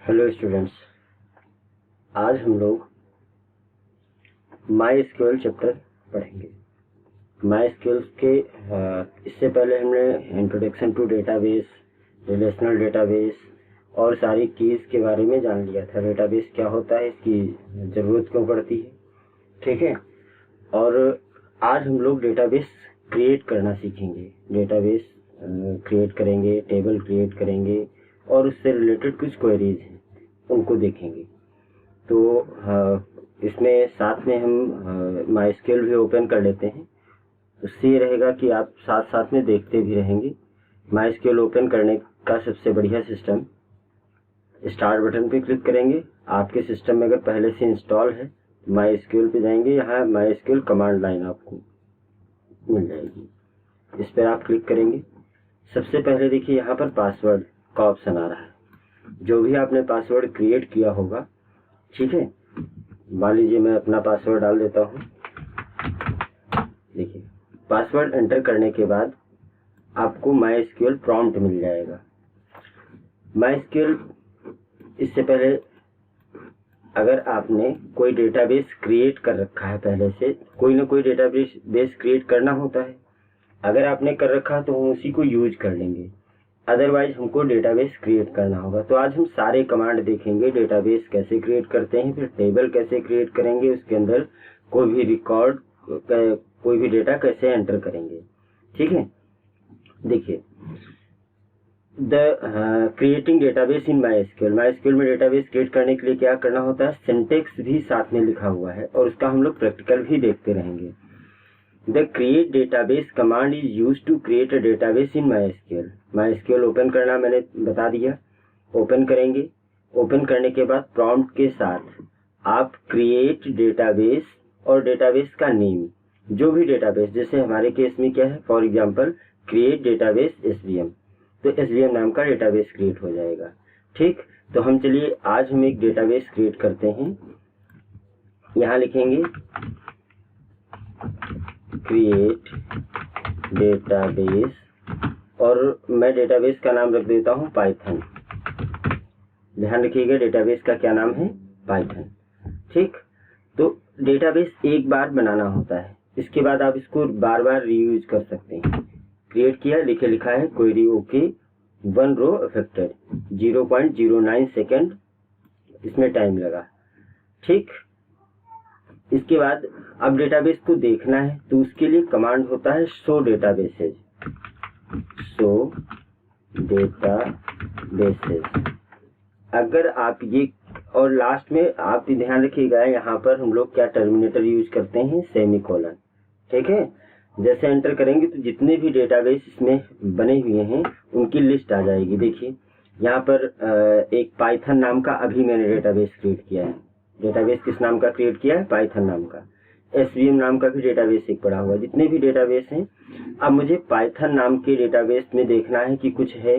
Hello students, आज हम लोग माई एसक्यूएल चैप्टर पढ़ेंगे। माई एसक्यूएल के इससे पहले हमने introduction to database, relational database और सारी कीज़ के बारे में जान लिया था। डेटाबेस क्या होता है, इसकी ज़रूरत क्यों पड़ती है, ठीक है। और आज हम लोग डेटाबेस क्रिएट करना सीखेंगे। डेटाबेस क्रिएट करेंगे, टेबल क्रिएट करेंगे और उससे रिलेटेड कुछ क्वेरीज हैं उनको देखेंगे। तो इसमें साथ में हम माई एसक्यूएल भी ओपन कर लेते हैं। उससे ये रहेगा कि आप साथ साथ में देखते भी रहेंगे। माई एसक्यूएल ओपन करने का सबसे बढ़िया सिस्टम, स्टार्ट बटन पे क्लिक करेंगे। आपके सिस्टम में अगर पहले से इंस्टॉल है तो माई एसक्यूएल पे जाएंगे, यहाँ माई एसक्यूएल कमांड लाइन आपको मिल जाएगी। इस पर आप क्लिक करेंगे। सबसे पहले देखिए यहाँ पर पासवर्ड का ऑप्शन आ रहा है। जो भी आपने पासवर्ड क्रिएट किया होगा, ठीक है, मान लीजिए मैं अपना पासवर्ड डाल देता हूँ। देखिए, पासवर्ड एंटर करने के बाद आपको माई एसक्यूएल प्रॉम्प्ट मिल जाएगा। माई एसक्यूएल इससे पहले अगर आपने कोई डेटाबेस क्रिएट कर रखा है, पहले से कोई ना कोई डेटाबेस क्रिएट करना होता है। अगर आपने कर रखा तो हम उसी को यूज कर लेंगे, अदरवाइज हमको डेटाबेस क्रिएट करना होगा। तो आज हम सारे कमांड देखेंगे, डेटाबेस कैसे क्रिएट करते हैं, फिर टेबल कैसे क्रिएट करेंगे, उसके अंदर कोई भी रिकॉर्ड, कोई भी डेटा कैसे एंटर करेंगे, ठीक है। देखिए, creating database in my SQL. My SQL में डेटाबेस क्रिएट करने के लिए क्या करना होता है, सिंटेक्स भी साथ में लिखा हुआ है और उसका हम लोग प्रैक्टिकल भी देखते रहेंगे। The create database command is used to create a database in MySQL. MySQL open करना मैंने बता दिया। ओपन करेंगे। ओपन करने के बाद प्रॉम्प्ट के साथ आप create database और डेटाबेस का नेम, जो भी डेटाबेस, जैसे हमारे केस में क्या है, for example create database SVM, तो SVM नाम का डेटाबेस क्रिएट हो जाएगा, ठीक। तो हम चलिए आज हम एक डेटाबेस क्रिएट करते हैं। यहाँ लिखेंगे क्रिएट डेटाबेस और मैं डेटाबेस का नाम रख देता हूँ पाइथन। ध्यान रखिएगा डेटाबेस का क्या नाम है, पाइथन, ठीक। तो डेटाबेस एक बार बनाना होता है, इसके बाद आप इसको बार बार रीयूज कर सकते हैं। क्रिएट किया, लिखा है query okay, 1 row affected, 0.09 second इसमें टाइम लगा, ठीक। इसके बाद अब डेटाबेस को देखना है तो उसके लिए कमांड होता है शो डेटाबेसेज। शो डेटाबेसेज अगर आप ये, और लास्ट में आप ध्यान रखिएगा यहाँ पर हम लोग क्या टर्मिनेटर यूज करते हैं, सेमीकोलन, ठीक है। जैसे एंटर करेंगे तो जितने भी डेटाबेस इसमें बने हुए हैं उनकी लिस्ट आ जाएगी। देखिए यहाँ पर एक पाइथन नाम का अभी मैंने डेटाबेस क्रिएट किया है। डेटाबेस किस नाम का क्रिएट किया है, पाइथन नाम का। SVM नाम का भी डेटाबेस एक पड़ा हुआ, जितने भी डेटाबेस हैं। अब मुझे पाइथन नाम के डेटाबेस में देखना है कि कुछ है,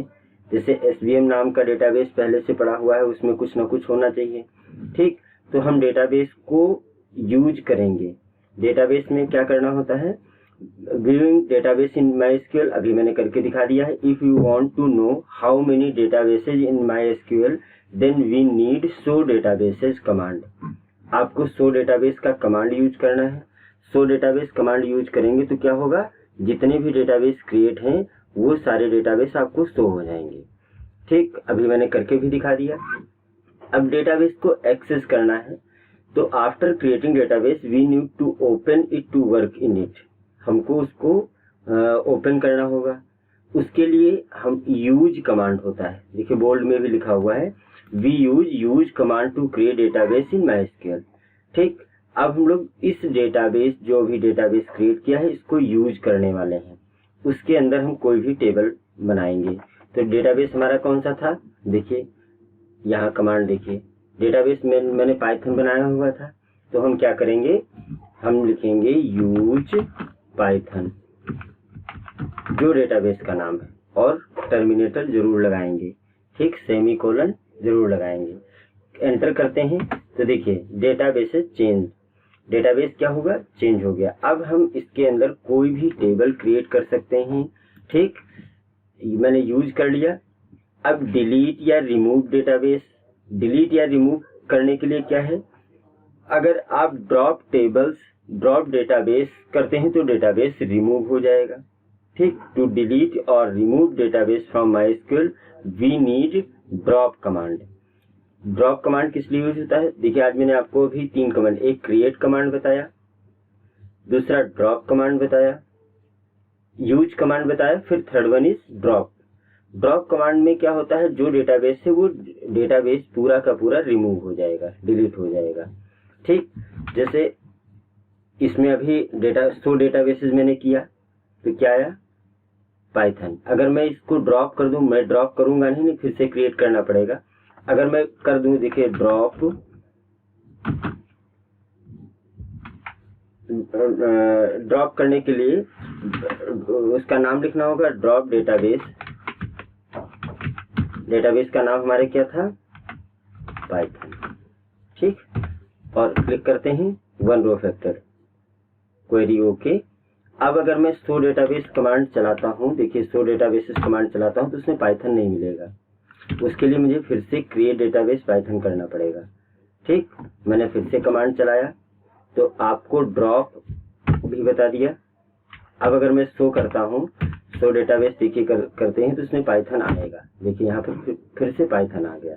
जैसे SVM नाम का डेटाबेस पहले से पड़ा हुआ है, उसमें कुछ ना कुछ होना चाहिए, ठीक। तो हम डेटाबेस को यूज करेंगे। डेटाबेस में क्या करना होता है, व्यूइंग डेटाबेस इन MySQL अभी मैंने करके दिखा दिया है। If you want to know how many databases in MySQL then we need show databases command. आपको शो डेटाबेस का कमांड यूज करना है। शो डेटाबेस कमांड यूज करेंगे तो क्या होगा, जितने भी डेटाबेस क्रिएट हैं वो सारे डेटाबेस आपको शो हो जाएंगे, ठीक। अभी मैंने करके भी दिखा दिया। अब डेटाबेस को एक्सेस करना है तो after creating database we need to open it to work in it. हमको उसको ओपन करना होगा। उसके लिए हम यूज कमांड होता है, देखिए बोल्ड में भी लिखा हुआ है, we use command to create database in MySQL, ठीक। अब हम लोग इस डेटाबेस, जो भी डेटाबेस क्रिएट किया है, इसको यूज करने वाले हैं। उसके अंदर हम कोई भी टेबल बनाएंगे। तो डेटाबेस हमारा कौन सा था, देखिए यहाँ कमांड देखिए, डेटाबेस में मैंने पाइथन बनाया हुआ था। तो हम क्या करेंगे, हम लिखेंगे यूज पाइथन, जो डेटाबेस का नाम है, और टर्मिनेटर जरूर लगाएंगे, ठीक, सेमीकोलन जरूर लगाएंगे। एंटर करते हैं तो देखिए डेटाबेसेज चेंज, डेटाबेस क्या होगा, चेंज हो गया। अब हम इसके अंदर कोई भी टेबल क्रिएट कर सकते हैं, ठीक। मैंने यूज कर लिया। अब डिलीट या रिमूव डेटाबेस डिलीट या रिमूव करने के लिए क्या है, अगर आप ड्रॉप डेटाबेस करते हैं तो डेटाबेस रिमूव हो जाएगा। ठीक, टू डिलीट और remove database from MySQL we need drop command. Drop command किस लिए यूज होता है? देखिए, आज मैंने आपको अभी 3 कमांड, एक क्रिएट कमांड बताया, दूसरा ड्रॉप कमांड बताया, यूज कमांड बताया, फिर third one is drop. Drop command में क्या होता है, जो डेटाबेस है वो डेटाबेस पूरा का पूरा रिमूव हो जाएगा, डिलीट हो जाएगा। ठीक, जैसे इसमें अभी डेटाबेसेस मैंने किया तो क्या आया, पाइथन। अगर मैं इसको ड्रॉप कर दूं, मैं ड्रॉप करूंगा नहीं, फिर से क्रिएट करना पड़ेगा। अगर मैं कर दूं, देखिए ड्रॉप करने के लिए उसका नाम लिखना होगा ड्रॉप डेटाबेस। डेटाबेस का नाम हमारे क्या था, पाइथन। ठीक, और क्लिक करते हैं 1 रो फैक्टर, क्वेरी ओके। अब अगर मैं शो डेटाबेस कमांड चलाता हूं, देखिए शो डेटाबेसेस कमांड चलाता हूं तो उसमें पाइथन नहीं मिलेगा। उसके लिए मुझे फिर से क्रिएट डेटाबेस पाइथन करना पड़ेगा। ठीक, मैंने फिर से कमांड चलाया तो आपको ड्रॉप भी बता दिया। अब अगर मैं शो करता हूं, शो डेटाबेस देखिए करते हैं तो उसमें पाइथन आएगा। देखिए यहाँ पर फिर से पाइथन आ गया।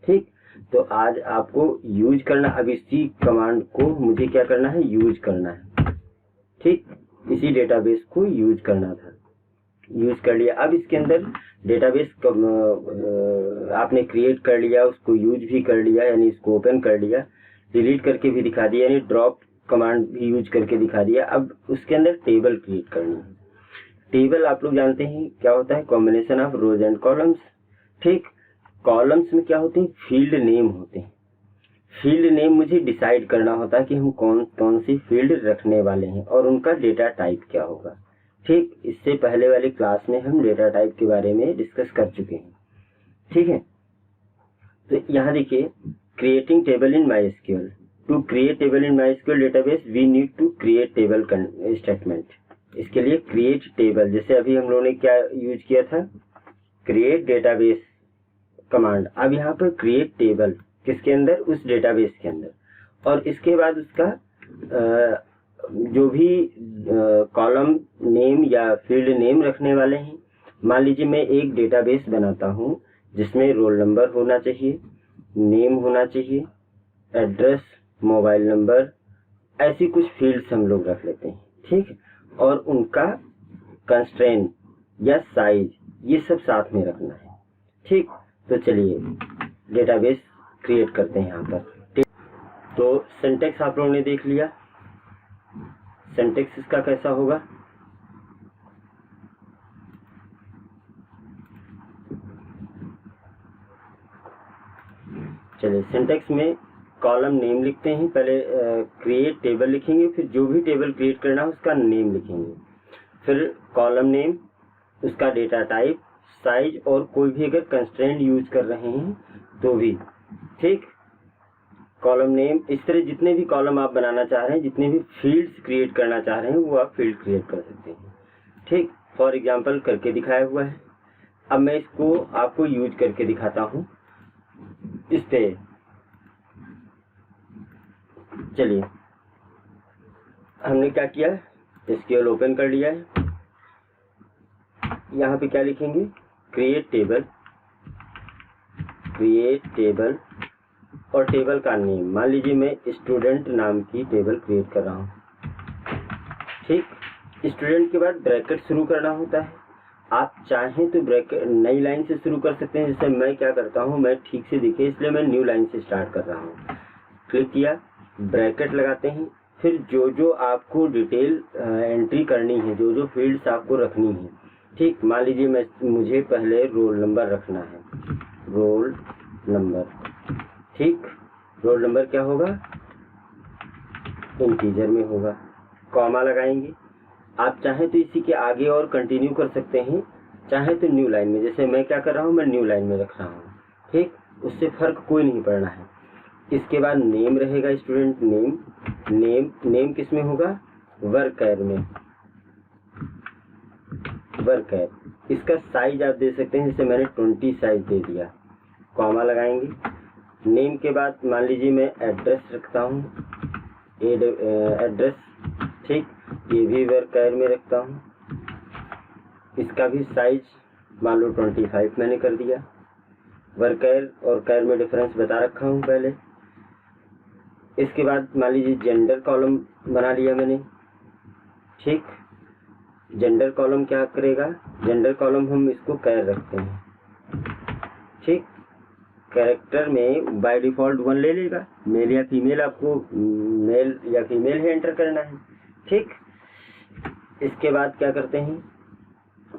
ठीक, तो आज आपको यूज करना, अब इसी कमांड को मुझे क्या करना है, यूज करना है। ठीक, इसी डेटाबेस को यूज करना था, यूज कर लिया। अब इसके अंदर डेटाबेस आपने क्रिएट कर लिया, उसको यूज भी कर लिया, यानी इसको ओपन कर लिया, डिलीट करके भी दिखा दिया, यानी ड्रॉप कमांड भी यूज करके दिखा दिया। अब उसके अंदर टेबल क्रिएट करनी है। टेबल आप लोग जानते हैं क्या होता है, combination of rose and columns. ठीक, कॉलम्स में क्या होते हैं, फील्ड नेम होते हैं। फील्ड नेम मुझे डिसाइड करना होता है कि हम कौन कौन सी फील्ड रखने वाले हैं और उनका डेटा टाइप क्या होगा। ठीक, इससे पहले वाली क्लास में हम डेटा टाइप के बारे में डिस्कस कर चुके हैं। ठीक है, तो यहाँ देखिए, creating table in MySQL. To create table in MySQL database we need to create table statement. इसके लिए क्रिएट टेबल, जैसे अभी हम लोगों ने क्या यूज किया था, क्रिएट डेटाबेस कमांड। अब यहाँ पर क्रिएट टेबल किसके अंदर, उस डेटाबेस के अंदर, और इसके बाद उसका जो भी कॉलम नेम या फील्ड नेम रखने वाले हैं। मान लीजिए मैं एक डेटाबेस बनाता हूँ जिसमें रोल नंबर होना चाहिए, नेम होना चाहिए, एड्रेस, मोबाइल नंबर, ऐसी कुछ फील्ड्स हम लोग रख लेते हैं। ठीक, और उनका कंस्ट्रेंट या साइज, ये सब साथ में रखना है। ठीक, तो चलिए डेटाबेस क्रिएट करते हैं यहाँ पर। ठीक, तो सिंटैक्स आप लोगों ने देख लिया, सिंटैक्स इसका कैसा होगा, चलिए सिंटैक्स में कॉलम नेम लिखते हैं। पहले क्रिएट टेबल लिखेंगे, फिर जो भी टेबल क्रिएट करना है उसका नेम लिखेंगे, फिर कॉलम नेम, उसका डेटा टाइप, साइज, और कोई भी अगर कंस्ट्रेंट यूज कर रहे हैं तो भी। ठीक, कॉलम नेम, इस तरह जितने भी कॉलम आप बनाना चाह रहे हैं, जितने भी फील्ड्स क्रिएट करना चाह रहे हैं, वो आप फील्ड क्रिएट कर सकते हैं। ठीक, फॉर एग्जांपल करके दिखाया हुआ है। अब मैं इसको आपको यूज करके दिखाता हूँ इस पे। चलिए, हमने क्या किया, एसक्यूएल ओपन कर लिया है। यहाँ पे क्या लिखेंगे, क्रिएट टेबल और टेबल का नेम। मान लीजिए मैं स्टूडेंट नाम की टेबल क्रिएट कर रहा हूँ। ठीक, स्टूडेंट के बाद ब्रैकेट शुरू करना होता है। आप चाहें तो ब्रैकेट नई लाइन से शुरू कर सकते हैं, जैसे मैं क्या करता हूँ, मैं ठीक से दिखे इसलिए मैं न्यू लाइन से स्टार्ट कर रहा हूँ। क्लिक किया, ब्रैकेट लगाते हैं, फिर जो जो आपको डिटेल एंट्री करनी है, जो जो फील्ड्स आपको रखनी है। ठीक, मान लीजिए मुझे पहले रोल नंबर रखना है, रोल नंबर। ठीक, रोल नंबर क्या होगा, इंटीजर में होगा, कॉमा लगाएंगे। आप चाहें तो इसी के आगे और कंटिन्यू कर सकते हैं, चाहे तो न्यू लाइन में, जैसे मैं क्या कर रहा हूँ, मैं न्यू लाइन में रख रहा हूँ। ठीक, उससे फर्क कोई नहीं पड़ना है। इसके बाद नेम रहेगा, स्टूडेंट नेम किस में होगा, वर्कर में, वर्कर। इसका साइज आप दे सकते हैं, जैसे मैंने 20 साइज दे दिया, कॉमा लगाएंगे। नेम के बाद मान लीजिए मैं एड्रेस रखता हूँ, एड्रेस, ठीक, ये भी वर्कर में रखता हूँ। इसका भी साइज मान लो 25 मैंने कर दिया। वर्कर और कैर में डिफरेंस बता रखा हूँ पहले। इसके बाद मान लीजिए जेंडर कॉलम बना लिया मैंने, ठीक। जेंडर कॉलम क्या करेगा, जेंडर कॉलम हम इसको कैर रखते हैं, ठीक। कैरेक्टर में बाय डिफॉल्ट 1 ले लेगा, मेल या फीमेल, आपको मेल या फीमेल है एंटर करना है, ठीक। इसके बाद क्या करते हैं,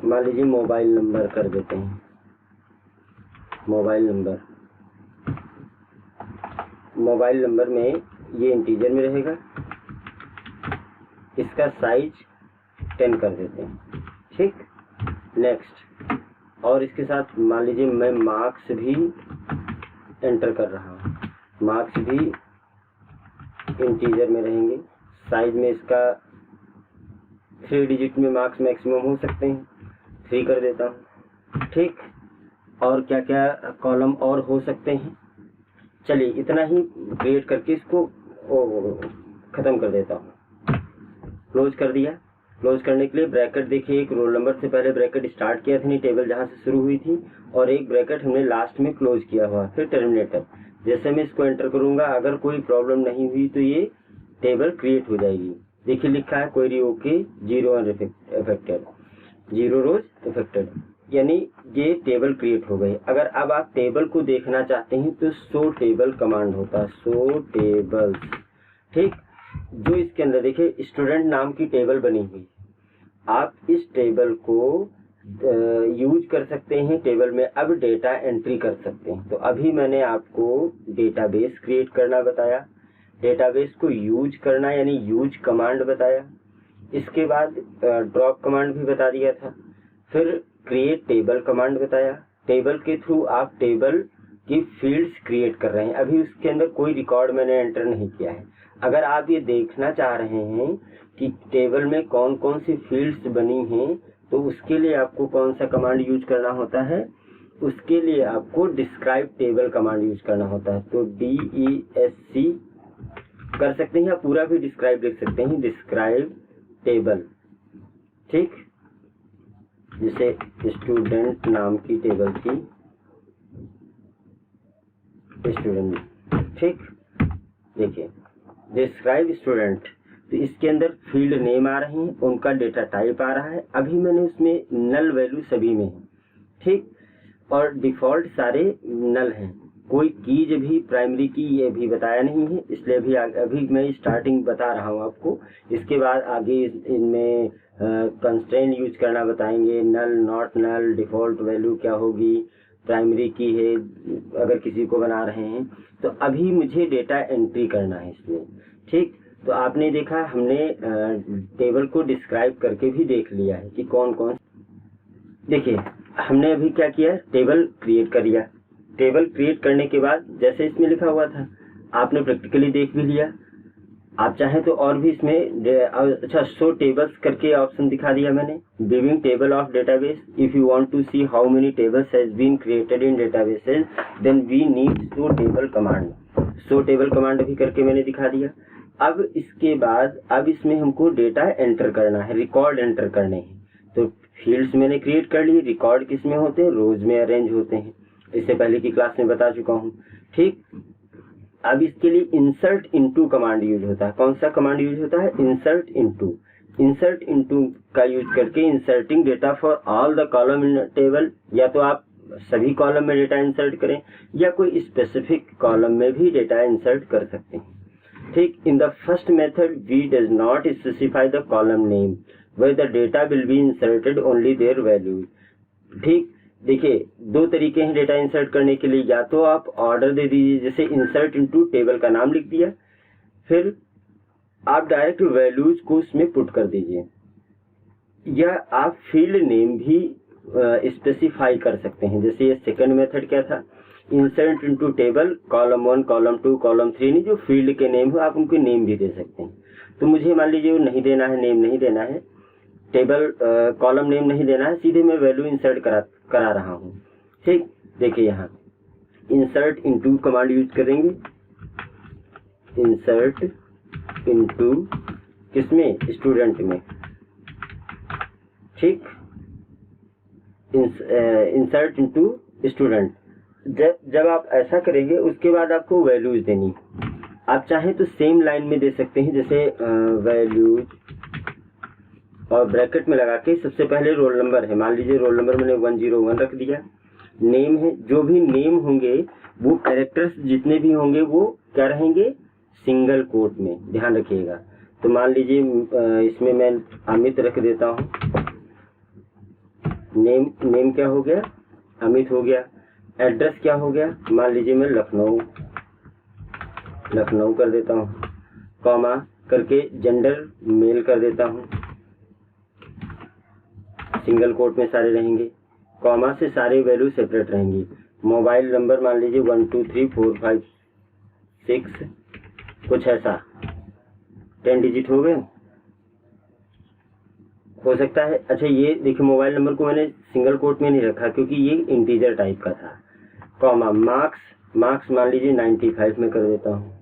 मान लीजिए मोबाइल नंबर कर देते हैं, मोबाइल नंबर में ये इंटीजर में रहेगा। इसका साइज 10 कर देते हैं, ठीक। नेक्स्ट, और इसके साथ मान लीजिए मैं मार्क्स भी एंटर कर रहा हूँ, मार्क्स भी इंटीजर में रहेंगे। साइज में इसका 3 डिजिट में मार्क्स मैक्सिमम हो सकते हैं, 3 कर देता हूँ, ठीक। और क्या क्या कॉलम और हो सकते हैं, चलिए इतना ही क्रिएट करके इसको ख़त्म कर देता हूँ। क्लोज कर दिया। क्लोज करने के लिए ब्रैकेट देखिए, एक रोल नंबर से पहले ब्रैकेट स्टार्ट किया था, टेबल जहाँ से शुरू हुई थी, और एक ब्रैकेट हमने लास्ट में क्लोज किया हुआ, फिर टर्मिनेटर। जैसे मैं इसको एंटर करूँगा, अगर कोई प्रॉब्लम नहीं हुई तो ये टेबल क्रिएट हो जाएगी। देखिए लिखा है क्वेरी ओके, 0 अनअफेक्टेड, 0 रोज अफेक्टेड, यानी ये टेबल क्रिएट हो गई। अगर अब आप टेबल को देखना चाहते हैं तो शो टेबल कमांड होता है, शो टेबल्स, ठीक। जो इसके अंदर देखिए स्टूडेंट नाम की टेबल बनी हुई, आप इस टेबल को यूज कर सकते हैं, टेबल में अब डेटा एंट्री कर सकते हैं। तो अभी मैंने आपको डेटाबेस क्रिएट करना बताया, डेटाबेस को यूज करना यानी यूज कमांड बताया, इसके बाद ड्रॉप कमांड भी बता दिया था, फिर क्रिएट टेबल कमांड बताया। टेबल के थ्रू आप टेबल की फील्ड्स क्रिएट कर रहे हैं, अभी उसके अंदर कोई रिकॉर्ड मैंने एंटर नहीं किया है। अगर आप ये देखना चाह रहे हैं कि टेबल में कौन कौन सी फील्ड्स बनी हैं, तो उसके लिए आपको कौन सा कमांड यूज करना होता है, उसके लिए आपको डिस्क्राइब टेबल कमांड यूज करना होता है। तो DESC कर सकते हैं या पूरा भी डिस्क्राइब लिख सकते हैं, डिस्क्राइब टेबल, ठीक। जैसे स्टूडेंट नाम की टेबल थी, स्टूडेंट, ठीक। देखिए डिस्क्राइब स्टूडेंट, तो इसके अंदर फील्ड नेम आ रहे हैं, उनका डेटा टाइप आ रहा है। अभी मैंने उसमें नल वैल्यू सभी में है, ठीक, और डिफॉल्ट सारे नल हैं, कोई कीज भी प्राइमरी की ये भी बताया नहीं है, इसलिए अभी मैं स्टार्टिंग बता रहा हूँ आपको। इसके बाद आगे इनमें कंस्ट्रेंट यूज करना बताएंगे, नल, नॉट नल, डिफॉल्ट वैल्यू क्या होगी, प्राइमरी की है अगर किसी को बना रहे हैं। तो अभी मुझे डेटा एंट्री करना है इसमें, ठीक। तो आपने देखा हमने टेबल को डिस्क्राइब करके भी देख लिया है कि कौन कौन। देखिए हमने अभी क्या किया, टेबल क्रिएट कर लिया। टेबल क्रिएट करने के बाद जैसे इसमें लिखा हुआ था आपने प्रैक्टिकली देख भी लिया। आप चाहें तो और भी इसमें अच्छा शो टेबल्स करके ऑप्शन दिखा दिया मैंने, viewing table of database. If you want to see how many tables has been created in databases then we need show table command. Show table command भी करके मैंने दिखा दिया। अब इसके बाद अब इसमें हमको डेटा एंटर करना है, रिकॉर्ड एंटर करने हैं। तो फील्ड्स मैंने क्रिएट कर लिए, रिकॉर्ड किस में होते हैं, रोज में अरेंज होते हैं, इससे पहले की क्लास में बता चुका हूँ, ठीक। अब इसके लिए इंसर्ट इनटू कमांड यूज होता है। कौन सा कमांड यूज होता है, इंसर्ट इनटू। इंसर्ट इनटू का यूज करके inserting data for all the column in table, या तो आप सभी कॉलम में डेटा इंसर्ट करें या कोई स्पेसिफिक कॉलम में भी डेटा इंसर्ट कर सकते हैं, ठीक। In the first method we does not specify the column name where the data will be inserted only their value, ठीक। देखिए दो तरीके हैं डेटा इंसर्ट करने के लिए, या तो आप ऑर्डर दे दीजिए, जैसे इंसर्ट इनटू टेबल का नाम लिख दिया, फिर आप डायरेक्ट वैल्यूज को उसमें पुट कर दीजिए, या आप फील्ड नेम भी स्पेसिफाई कर सकते हैं। जैसे ये सेकंड मेथड क्या था, insert into table column 1 column 2 column 3, नहीं जो फील्ड के नेम हो आप उनको नेम भी दे सकते हैं। तो मुझे मान लीजिए नहीं देना है, नेम नहीं देना है, टेबल कॉलम नेम नहीं देना है, सीधे मैं वैल्यू इंसर्ट करा रहा हूँ, ठीक। देखिए यहाँ इंसर्ट इनटू कमांड यूज करेंगे, इंसर्ट इनटू किसमें, स्टूडेंट में, ठीक, इंसर्ट इनटू स्टूडेंट। जब आप ऐसा करेंगे उसके बाद आपको वैल्यूज देनी, आप चाहें तो सेम लाइन में दे सकते हैं, जैसे वैल्यूज और ब्रैकेट में लगा के सबसे पहले रोल नंबर है, मान लीजिए रोल नंबर मैंने 101 रख दिया, नेम है, जो भी नेम होंगे वो कैरेक्टर्स जितने भी होंगे वो क्या रहेंगे, सिंगल कोट में, ध्यान रखिएगा। तो मान लीजिए इसमें मैं अमित रख देता हूँ, नेम क्या हो गया, अमित हो गया। एड्रेस क्या हो गया, मान लीजिए मैं लखनऊ कर देता हूँ, कॉमा करके जेंडर मेल कर देता हूँ, सिंगल कोट में सारे रहेंगे, कॉमा से सारे वैल्यू सेपरेट रहेंगी। मोबाइल नंबर मान लीजिए 1 2 3 4 5 6 कुछ ऐसा 10 डिजिट हो गए, हो सकता है। अच्छा ये देखिए मोबाइल नंबर को मैंने सिंगल कोट में नहीं रखा क्योंकि ये इंटीजर टाइप का था, कॉमा मार्क्स मान लीजिए 95 में कर देता हूँ।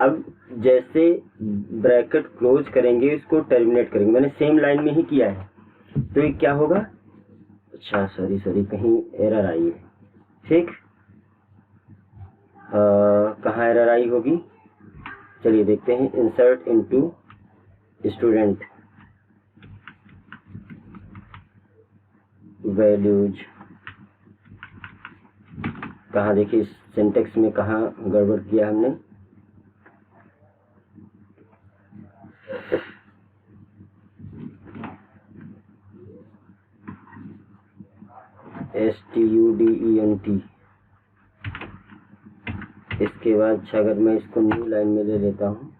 अब जैसे ब्रैकेट क्लोज करेंगे इसको टर्मिनेट करेंगे, मैंने सेम लाइन में ही किया है, तो ये क्या होगा, अच्छा सॉरी कहीं एरर आई है, ठीक, कहाँ एरर आई होगी, चलिए देखते हैं। इंसर्ट इनटू स्टूडेंट, वैल्यूज, कहाँ देखिए सिंटेक्स में कहाँ गड़बड़ किया हमने, STUDENT, इसके बाद अच्छा अगर मैं इसको न्यू लाइन में ले लेता हूँ,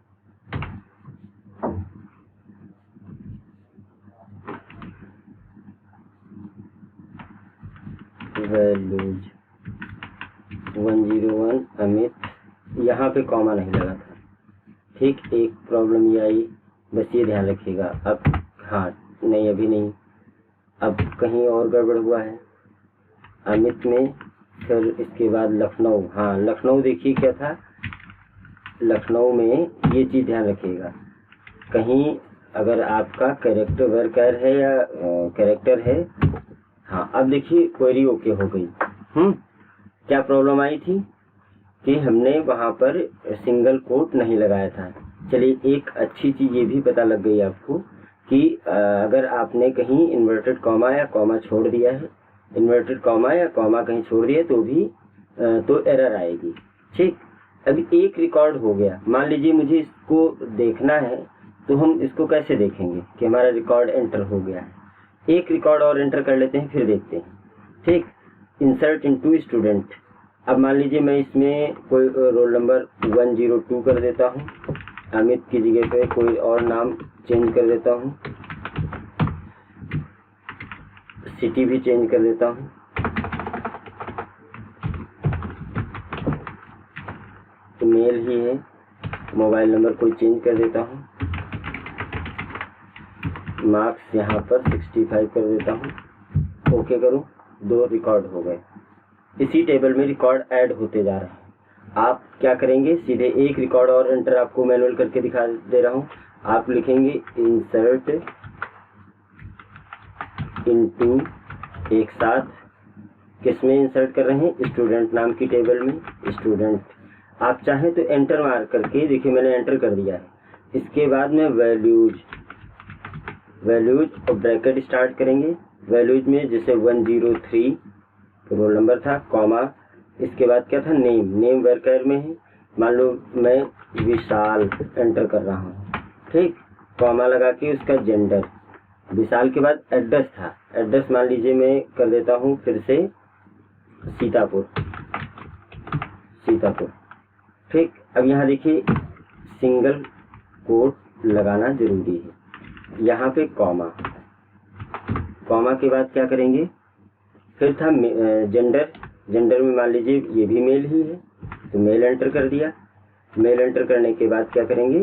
वैल्यूज 101 अमित, यहाँ पे कॉमा नहीं लगा था, ठीक, एक प्रॉब्लम ये आई, बस ये ध्यान रखिएगा। अब हाँ नहीं अभी नहीं, अब कहीं और गड़बड़ हुआ है अमित में, फिर इसके बाद लखनऊ, हाँ लखनऊ देखिए क्या था, लखनऊ में ये चीज़ ध्यान रखिएगा, कहीं अगर आपका कैरेक्टर वर्कर है या कैरेक्टर है, हाँ अब देखिए क्वेरी ओके हो गई। क्या प्रॉब्लम आई थी कि हमने वहाँ पर सिंगल कोट नहीं लगाया था। चलिए एक अच्छी चीज़ ये भी पता लग गई आपको कि अगर आपने कहीं इन्वर्टेड कॉमा या कॉमा छोड़ दिया है, इन्वर्टेड कॉमा या कॉमा कहीं छोड़ दिया तो भी तो एरर आएगी, ठीक। अभी एक रिकॉर्ड हो गया, मान लीजिए मुझे इसको देखना है तो हम इसको कैसे देखेंगे कि हमारा रिकॉर्ड एंटर हो गया है। एक रिकॉर्ड और एंटर कर लेते हैं फिर देखते हैं, ठीक। इंसर्ट इनटू स्टूडेंट, अब मान लीजिए मैं इसमें कोई रोल नंबर 102 कर देता हूँ, अमित की जगह पे कोई और नाम चेंज कर देता हूँ, सिटी भी चेंज कर देता हूँ, मेल ही है, मोबाइल नंबर कोई चेंज कर देता हूँ, मार्क्स यहाँ पर 65 कर देता हूँ, ओके करूँ, 2 रिकॉर्ड हो गए। इसी टेबल में रिकॉर्ड ऐड होते जा रहे हैं। आप क्या करेंगे, सीधे एक रिकॉर्ड और एंटर आपको मैनुअल करके दिखा दे रहा हूँ। आप लिखेंगे इंसर्ट इनटू, एक साथ किसमें इंसर्ट कर रहे हैं, स्टूडेंट नाम की टेबल में, स्टूडेंट। आप चाहें तो एंटर मार करके देखिए मैंने एंटर कर दिया है। इसके बाद में वैल्यूज और ब्रैकेट स्टार्ट करेंगे, वैल्यूज में जैसे 103 रोल नंबर था, कॉमा, इसके बाद क्या था, नेम वर्कर में है, मान लो मैं विशाल एंटर कर रहा हूँ, ठीक, कॉमा लगा के उसका जेंडर, विशाल के बाद एड्रेस था, एड्रेस मान लीजिए मैं कर देता हूँ फिर से सीतापुर, ठीक। अब यहाँ देखिए सिंगल कोट लगाना जरूरी है, यहाँ पे कॉमा के बाद क्या करेंगे, फिर था जेंडर में मान लीजिए ये भी मेल ही है तो मेल एंटर कर दिया, मेल एंटर करने के बाद क्या करेंगे,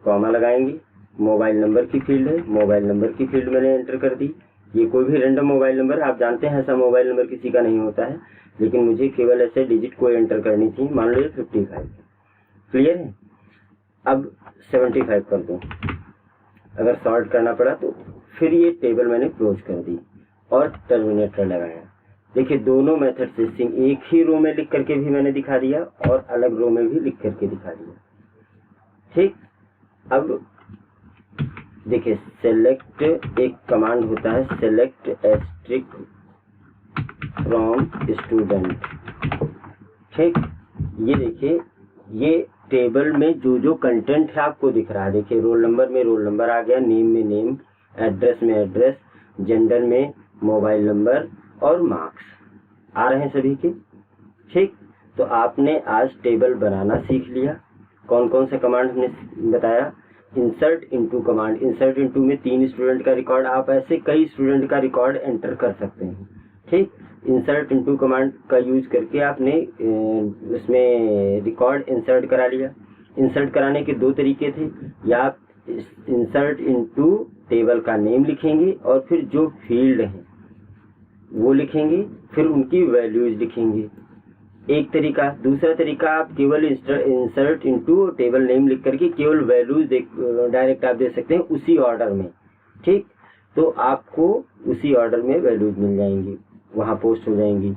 कॉमा लगाएंगे। मोबाइल नंबर की फील्ड है, मोबाइल नंबर की फील्ड मैंने एंटर कर दी, ये कोई भी रैंडम मोबाइल नंबर, आप जानते हैं ऐसा मोबाइल नंबर किसी का नहीं होता है, लेकिन मुझे केवल ऐसे डिजिट को एंटर करनी थी, मान लो 55। क्लियर है? अब 75 कर दूं, अगर सॉर्ट करना पड़ा तो। फिर ये टेबल मैंने क्लोज कर दी और टर्मिनेटर लगाया। देखिए दोनों मेथड से एक ही रो में लिख करके भी मैंने दिखा दिया और अलग रो में भी लिख करके दिखा दिया। ठीक, अब देखिए सेलेक्ट एक कमांड होता है, सेलेक्ट एस्ट्रिक फ्रॉम स्टूडेंट। ठीक, ये देखिए ये टेबल में जो जो कंटेंट है आपको दिख रहा है। देखिए रोल नंबर में रोल नंबर आ गया, नेम में नेम, एड्रेस में एड्रेस, जेंडर में मोबाइल नंबर और मार्क्स आ रहे हैं सभी के। ठीक, तो आपने आज टेबल बनाना सीख लिया। कौन कौन सा कमांड हमने बताया? Insert into command. Insert into में 3 स्टूडेंट का रिकॉर्ड, आप ऐसे कई स्टूडेंट का रिकॉर्ड एंटर कर सकते हैं। ठीक, इंसर्ट इनटू कमांड का यूज करके आपने उसमें रिकॉर्ड इंसर्ट करा लिया। इंसर्ट कराने के 2 तरीके थे, या आप इंसर्ट इनटू टेबल का नेम लिखेंगे और फिर जो फील्ड है वो लिखेंगे, फिर उनकी वैल्यूज लिखेंगे, एक तरीका। दूसरा तरीका, आप केवल इंसर्ट इनटू टेबल नेम लिख करके केवल वैल्यूज डायरेक्ट आप दे सकते हैं उसी ऑर्डर में। ठीक, तो आपको उसी ऑर्डर में वैल्यूज मिल जाएंगी, वहां पोस्ट हो जाएंगी।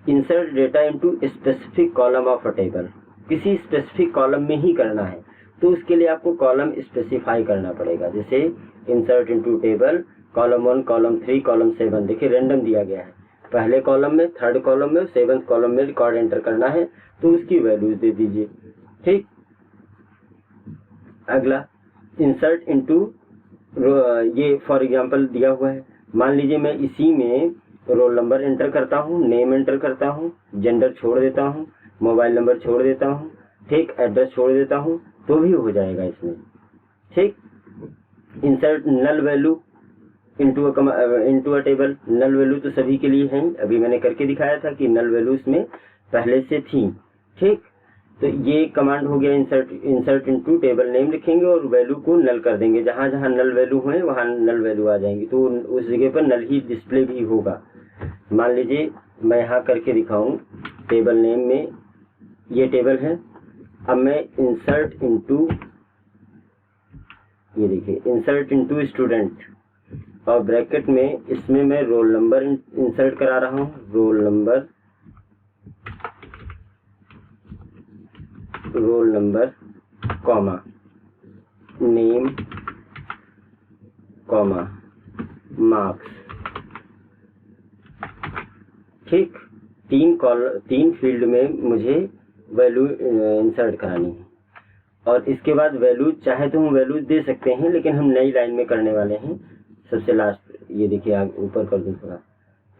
Insert data into specific column of a table, किसी स्पेसिफिक कॉलम में ही करना है तो उसके लिए आपको कॉलम स्पेसिफाई करना पड़ेगा। जैसे insert into table column 1, column 3, column 7, देखिए रैंडम दिया गया है। पहले कॉलम में, थर्ड कॉलम में, 7th कॉलम में रिकॉर्ड एंटर करना है तो उसकी वैल्यूज दे दीजिए। ठीक, अगला इंसर्ट इनटू, ये फॉर एग्जांपल दिया हुआ है। मान लीजिए मैं इसी में रोल नंबर एंटर करता हूँ, नेम एंटर करता हूँ, जेंडर छोड़ देता हूँ, मोबाइल नंबर छोड़ देता हूँ, ठीक, एड्रेस छोड़ देता हूँ, तो भी हो जाएगा इसमें। ठीक, insert null value into a table. Null value तो सभी के लिए है, अभी मैंने करके दिखाया था कि नल वैल्यू इसमें पहले से थी। ठीक, तो ये कमांड हो गया इंसर्ट इनटू टेबल नेम लिखेंगे और वैल्यू को नल कर देंगे। जहां जहां नल वैल्यू हुए वहां नल वैल्यू आ जाएंगी, तो उस जगह पर नल ही डिस्प्ले भी होगा। मान लीजिए मैं यहाँ करके दिखाऊं, टेबल नेम में ये टेबल है। अब मैं इंसर्ट इनटू, ये देखिए इंसर्ट इनटू स्टूडेंट और ब्रैकेट में इसमें मैं रोल नंबर इंसर्ट करा रहा हूँ, roll number comma name comma marks. ठीक, 3 फील्ड में मुझे वैल्यू इंसर्ट करानी है और इसके बाद वैल्यू चाहे तो हम वैल्यूज दे सकते हैं, लेकिन हम नई लाइन में करने वाले हैं सबसे लास्ट। ये देखिए आगे ऊपर कर दूं थोड़ा।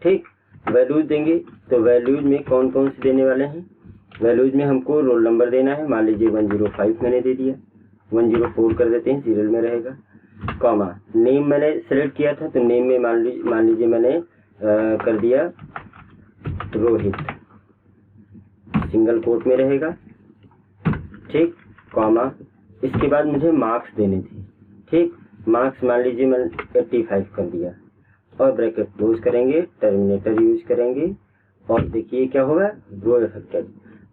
ठीक, वैल्यूज देंगे तो वैल्यूज में कौन कौन से देने वाले हैं? वैल्यूज में हमको रोल नंबर देना है, मान लीजिए 105 मैंने दे दिया, 104 कर देते हैं, सीरियल में रहेगा। कॉमा नेम मैंने सेलेक्ट किया था तो नेम में मान लीजिए मैंने कर दिया रोहित, सिंगल कोट में रहेगा। ठीक, कॉमा इसके बाद मुझे मार्क्स देने थे। ठीक, मार्क्स मान लीजिए मैंने 85 कर दिया और ब्रैकेट क्लोज करेंगे, टर्मिनेटर यूज करेंगे और देखिए क्या होगा, रो इफेक्टेड।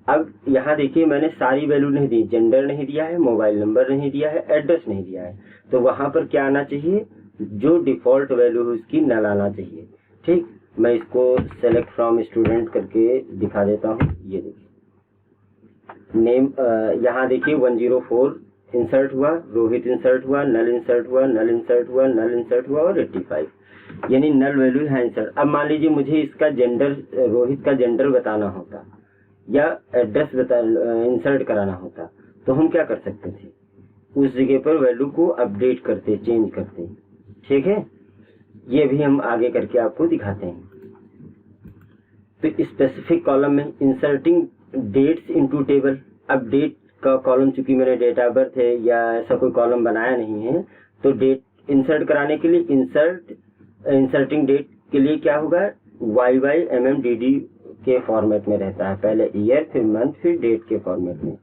अब यहाँ देखिए मैंने सारी वैल्यू नहीं दी, जेंडर नहीं दिया है, मोबाइल नंबर नहीं दिया है, एड्रेस नहीं दिया है, तो वहां पर क्या आना चाहिए, जो डिफॉल्ट वैल्यू है उसकी नल आना चाहिए। ठीक, मैं इसको सेलेक्ट फ्रॉम स्टूडेंट करके दिखा देता हूँ। ये देखिए नेम, यहाँ देखिए 104 इंसर्ट हुआ, रोहित इंसर्ट हुआ, नल इंसर्ट हुआ, नल इंसर्ट हुआ, नल इंसर्ट हुआ और 85, यानी नल वैल्यू है इंसर्ट। अब मान लीजिए मुझे इसका जेंडर, रोहित का जेंडर बताना होता या एड्रेस इंसर्ट कराना होता तो हम क्या कर सकते थे, उस जगह पर वैल्यू को अपडेट करते, चेंज करते। ठीक है, ये भी हम आगे करके आपको दिखाते हैं। तो स्पेसिफिक कॉलम में इंसर्टिंग डेट्स इनटू टेबल। अब डेट का कॉलम, चूंकि मैंने डेट ऑफ बर्थ है या ऐसा कोई कॉलम बनाया नहीं है, तो डेट इंसर्ट कराने के लिए इंसर्टिंग डेट के लिए क्या होगा, YYMMDD के फॉर्मेट में रहता है, पहले ईयर फिर मंथ फिर डेट के फॉर्मेट में।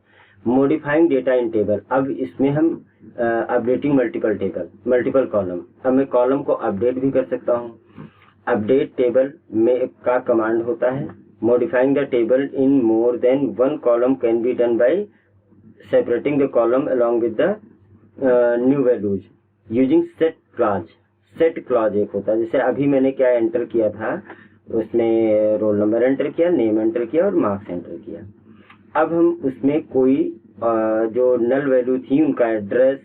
मॉडिफाइंग डेटा इन टेबल, अब इसमें हम अपडेटिंग मल्टीपल कॉलम। अब मैं कॉलम को अपडेट भी कर सकता हूँ। अपडेट टेबल में का कमांड होता है Modifying the table in more than one column can be done by separating the column along with the new values using set clause. Set clause एक होता है, जैसे अभी मैंने क्या एंटर किया था, उसमें रोल नंबर एंटर किया, नेम एंटर किया और मार्क्स एंटर किया। अब हम उसमें कोई जो नल वैल्यू थी, उनका एड्रेस,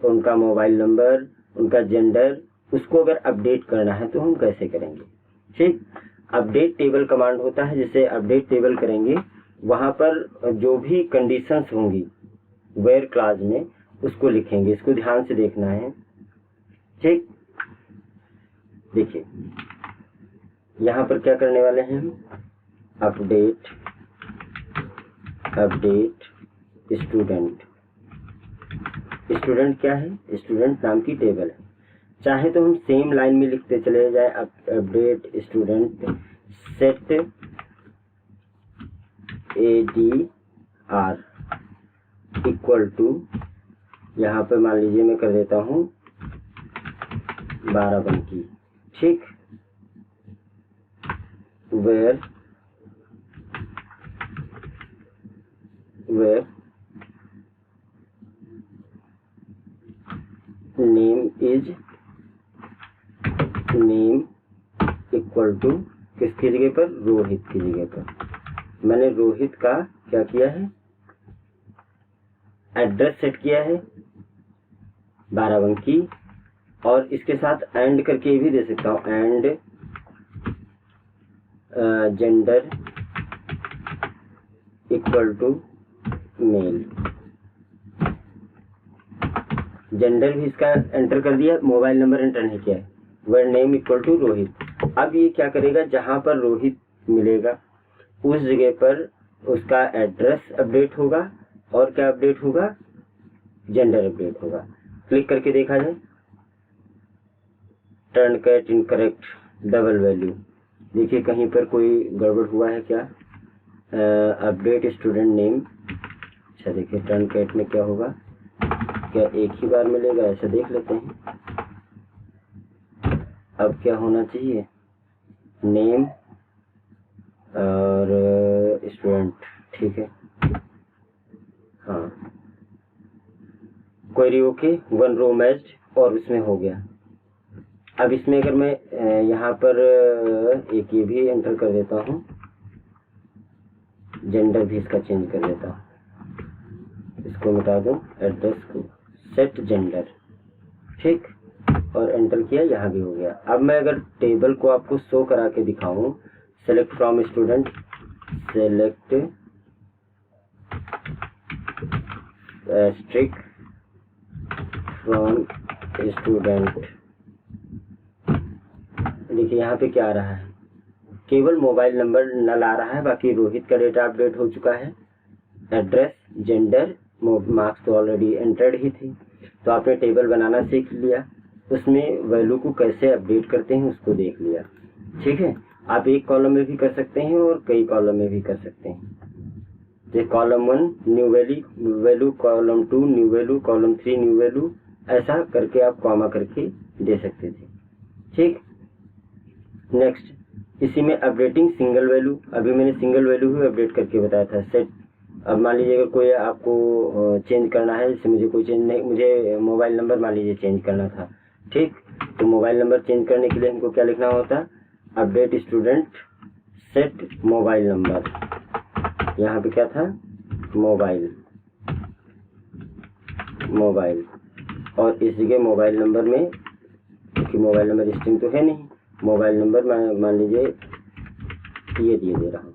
उनका मोबाइल नंबर, उनका जेंडर, उसको अगर अपडेट करना है तो हम कैसे करेंगे। ठीक, अपडेट टेबल कमांड होता है, जिसे अपडेट टेबल करेंगे वहां पर जो भी कंडीशंस होंगी वेयर क्लॉज में उसको लिखेंगे। इसको ध्यान से देखना है। ठीक, देखिए यहाँ पर क्या करने वाले हैं हम, अपडेट स्टूडेंट। स्टूडेंट क्या है, स्टूडेंट नाम की टेबल है। चाहे तो हम सेम लाइन में लिखते चले जाए, update student set ADR equal to, यहाँ पे मान लीजिए मैं कर देता हूँ 12 बंकी। ठीक, वेयर नेम इक्वल टू किसकी जगह पर, रोहित की जगह पर। मैंने रोहित का क्या किया है, एड्रेस सेट किया है 12 बंकी, और इसके साथ एंड करके भी दे सकता हूँ, and gender equal to male. Gender भी इसका एंटर कर दिया, मोबाइल नंबर एंटर नहीं किया है, where name equal to Rohit. अब ये क्या करेगा, जहां पर रोहित मिलेगा उस जगह पर उसका एड्रेस अपडेट होगा और क्या अपडेट होगा, जेंडर अपडेट होगा। क्लिक करके देखा जाए, truncate incorrect double value. देखिए कहीं पर कोई गड़बड़ हुआ है क्या, अपडेट स्टूडेंट नेम। अच्छा देखिए टर्न कैट में क्या होगा, क्या एक ही बार मिलेगा, ऐसा देख लेते हैं। अब क्या होना चाहिए, नेम और स्टूडेंट। ठीक है, हाँ, query okay, one row matched और उसमें हो गया। अब इसमें अगर मैं यहाँ पर एक ये भी एंटर कर देता हूँ, जेंडर भी इसका चेंज कर देता हूँ, इसको मिटा दूँ, एड्रेस को सेट जेंडर। ठीक, और एंटर किया, यहाँ भी हो गया। अब मैं अगर टेबल को आपको शो करा के दिखाऊं, select from student, select asterisk from student. देखिए यहाँ पे क्या आ रहा है, केवल मोबाइल नंबर नल आ रहा है, बाकी रोहित का डेटा अपडेट हो चुका है। एड्रेस, जेंडर, मार्क्स तो ऑलरेडी एंटर्ड ही थी। तो आपने टेबल बनाना सीख लिया, उसमें वैल्यू को कैसे अपडेट करते हैं उसको देख लिया। ठीक है, आप एक कॉलम में भी कर सकते हैं और कई कॉलम में भी कर सकते हैं। जैसे column 1 new value, column 2 new value, column 3 new value, ऐसा करके आप कॉमा करके दे सकते थे। ठीक, नेक्स्ट, इसी में अपडेटिंग सिंगल वैल्यू। अभी मैंने सिंगल वैल्यू भी अपडेट करके बताया था, सेट। अब मान लीजिए अगर कोई आपको चेंज करना है, जैसे मुझे कोई चेंज नहीं, मुझे मोबाइल नंबर मान लीजिए चेंज करना था। ठीक, तो मोबाइल नंबर चेंज करने के लिए हमको क्या लिखना होता है, update student set mobile number. यहाँ पे क्या था, मोबाइल, और इस जगह मोबाइल नंबर में, क्योंकि मोबाइल नंबर स्ट्रिंग तो है नहीं, मोबाइल नंबर मैं मान लीजिए ये दे रहा हूँ।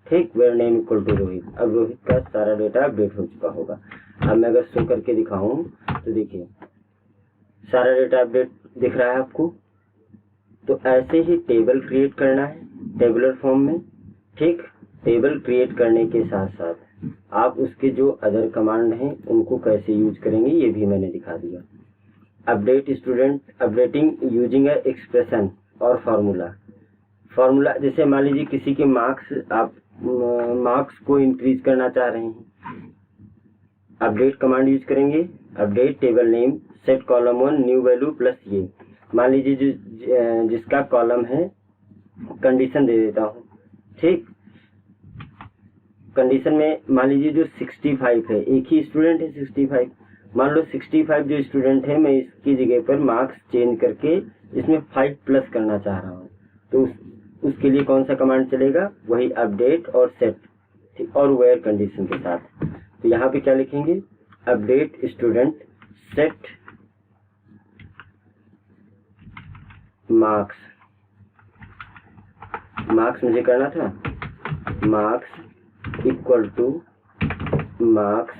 ठीक, where name equal to Rohit. अब रोहित का सारा डेटा अपडेट हो चुका होगा। अब मैं अगर शो करके दिखाऊं तो देखिए सारा डेटा अपडेट दिख रहा है आपको। तो ऐसे ही टेबल क्रिएट करना है टेबुलर फॉर्म में। ठीक, टेबल क्रिएट करने के साथ साथ आप उसके जो अदर कमांड हैं उनको कैसे यूज करेंगे ये भी मैंने दिखा दिया। अपडेट स्टूडेंट, अपडेटिंग यूजिंग ए एक्सप्रेशन और फार्मूला। जैसे मान लीजिए किसी के मार्क्स, आप मार्क्स को इंक्रीज करना चाह रहे हैं, अपडेट कमांड यूज करेंगे। Update table name set column 1 new value plus ये, मान लीजिए जिसका कॉलम है कंडीशन दे देता हूँ। ठीक, कंडीशन में मान लीजिए जो 65 है, एक ही स्टूडेंट है 65, मान लो 65 जो स्टूडेंट है, मैं इसकी जगह पर मार्क्स चेंज करके इसमें 5 प्लस करना चाह रहा हूँ, तो उसके लिए कौन सा कमांड चलेगा, वही अपडेट और सेट, ठीक, और वेयर कंडीशन के साथ। तो यहाँ पे क्या लिखेंगे, update student set marks, marks मुझे करना था, marks equal to marks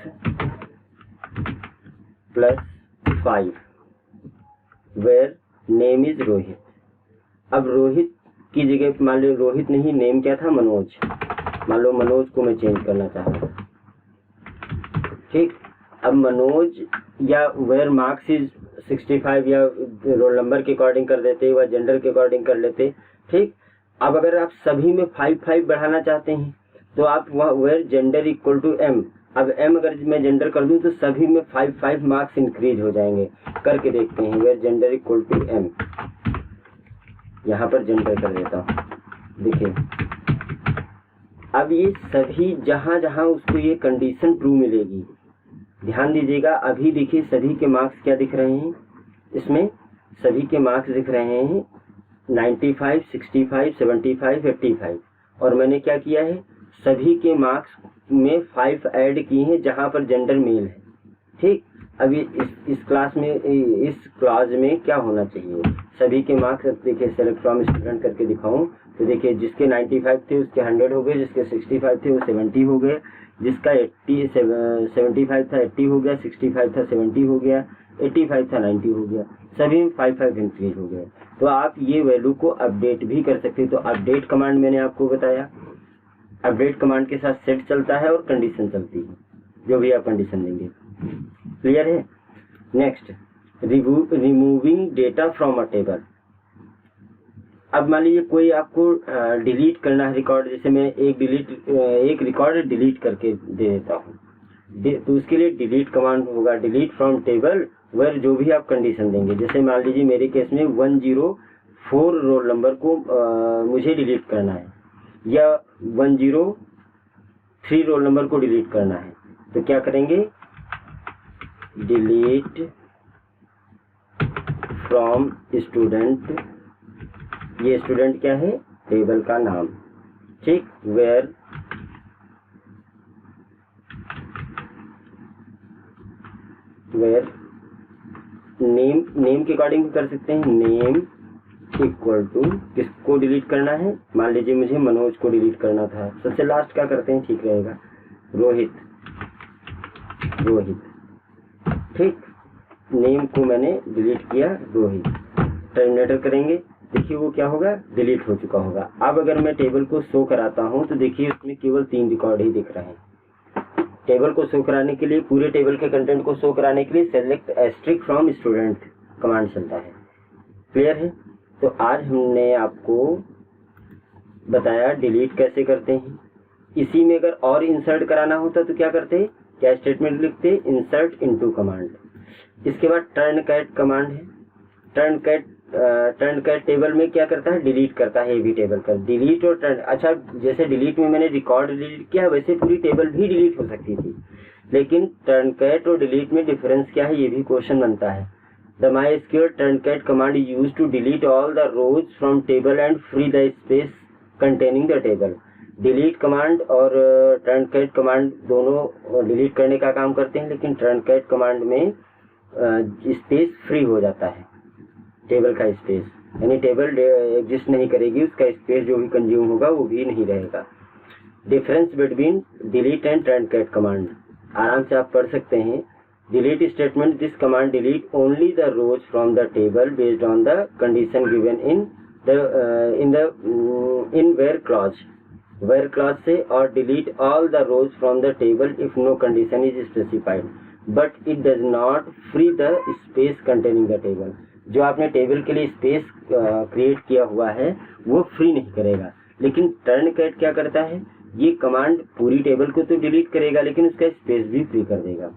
plus 5 where name is Rohit. अब रोहित की जगह मान लो रोहित नहीं, नेम क्या था, मनोज, मान लो मनोज को मैं चेंज करना चाह रहा हूँ, ठीक। अब मनोज या वेयर मार्क्स इज 65 या रोल नंबर के अकॉर्डिंग कर देते व जेंडर के अकॉर्डिंग कर लेते, ठीक। अब अगर आप सभी में 5 बढ़ाना चाहते हैं तो आप वह where gender equal to M, अब एम अगर मैं जेंडर कर दूं तो सभी में 5 मार्क्स इंक्रीज हो जाएंगे। करके देखते हैं, where gender equal to M, यहाँ पर जेंडर कर देता हूँ, देखिए अब ये सभी जहां जहां उसको ये कंडीशन ट्रू मिलेगी, ध्यान दीजिएगा, अभी देखिए सभी के मार्क्स क्या दिख रहे हैं, इसमें सभी के मार्क्स दिख रहे हैं 95, 65, 75, 85, और मैंने क्या किया है, सभी के मार्क्स में 5 ऐड किए हैं जहां पर जेंडर मेल है, ठीक। अभी इस क्लास में, इस क्लास में क्या होना चाहिए, सभी के मार्क्स देखिए सेलेक्ट फ्रॉम स्टूडेंट करके दिखाऊं तो देखिए जिसके 95 थे उसके 100 हो गए, जिसके 65 थे वो 70 हो गए, जिसका 75 था 80 हो गया, 65 था 70 हो गया, 85 था 90 हो गया, सभी में 5 इंक्रीज हो गए। तो आप ये वैल्यू को अपडेट भी कर सकते हैं। तो अपडेट कमांड मैंने आपको बताया, अपडेट कमांड के साथ सेट चलता है और कंडीशन चलती है, जो भी आप कंडीशन देंगे, क्लियर है। Next, removing data from a table. अब मान लीजिए कोई आपको डिलीट करना है रिकॉर्ड, जैसे मैं एक रिकॉर्ड डिलीट करके दे देता हूँ, तो उसके लिए डिलीट कमांड होगा, डिलीट फ्रॉम टेबल वेयर जो भी आप कंडीशन देंगे। जैसे मान लीजिए मेरे केस में 104 रोल नंबर को मुझे डिलीट करना है, या 103 रोल नंबर को डिलीट करना है, तो क्या करेंगे, डिलीट फ्रॉम स्टूडेंट, ये स्टूडेंट क्या है, टेबल का नाम, ठीक, वेयर नेम के अकॉर्डिंग कर सकते हैं, नेम इक्वल टू किसको डिलीट करना है, मान लीजिए मुझे मनोज को डिलीट करना था, सबसे लास्ट क्या करते हैं, ठीक रहेगा, रोहित, ठीक, नेम को मैंने डिलीट किया, रोहित, टर्मिनेटर करेंगे, देखिए वो क्या होगा, डिलीट हो चुका होगा। अब अगर मैं टेबल को शो कराता हूं तो देखिए उसमें केवल 3 रिकॉर्ड ही दिख रहे हैं। टेबल को शो कराने के लिए, पूरे टेबल के कंटेंट को शो कराने के लिए select asterisk from student command चलता है, क्लियर है। तो आज हमने आपको बताया डिलीट कैसे करते हैं। इसी में अगर और इंसर्ट कराना होता तो क्या करते, क्या स्टेटमेंट लिखते, इंसर्ट इनटू कमांड। इसके बाद टर्न कैट कमांड है, टर्न कैट टेबल में क्या करता है, डिलीट करता है, ये भी टेबल का डिलीट और टर्न। अच्छा, जैसे डिलीट में मैंने रिकॉर्ड डिलीट किया, वैसे पूरी टेबल भी डिलीट हो सकती थी, लेकिन टर्न कैट और डिलीट में डिफरेंस क्या है, ये भी क्वेश्चन बनता है। The MySQL turn cat command is used to delete all the rows from table and free the space containing the table. Delete command और टर्न कैट कमांड दोनों डिलीट करने का काम करते हैं, लेकिन टर्न कैट कमांड में स्पेस फ्री हो जाता है, टेबल का स्पेस, यानी टेबल एग्जिस्ट नहीं करेगी, उसका स्पेस जो भी कंज्यूम होगा वो भी नहीं रहेगा। Difference between delete and truncate command आराम से आप पढ़ सकते हैं। Delete statement, this command delete only the rows from the table based on the condition given in where clause, where clause से, और delete all the rows from the table if no condition is specified, but it does not free the space containing the table. जो आपने table के लिए space create किया हुआ है वो फ्री नहीं करेगा, लेकिन टर्न कैट क्या करता है, ये कमांड पूरी टेबल को तो डिलीट करेगा लेकिन उसका स्पेस भी फ्री कर देगा।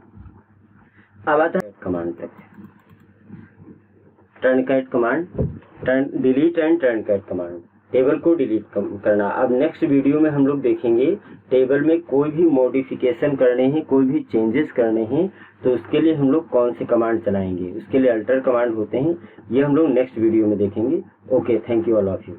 अब आता है कमांड तक, truncate command, delete and truncate command. Table को डिलीट करना। अब नेक्स्ट वीडियो में हम लोग देखेंगे टेबल में कोई भी मॉडिफिकेशन करने हैं, कोई भी चेंजेस करने हैं, तो उसके लिए हम लोग कौन से कमांड चलाएंगे, उसके लिए अल्टर कमांड होते हैं, ये हम लोग नेक्स्ट वीडियो में देखेंगे। Okay, thank you all of you.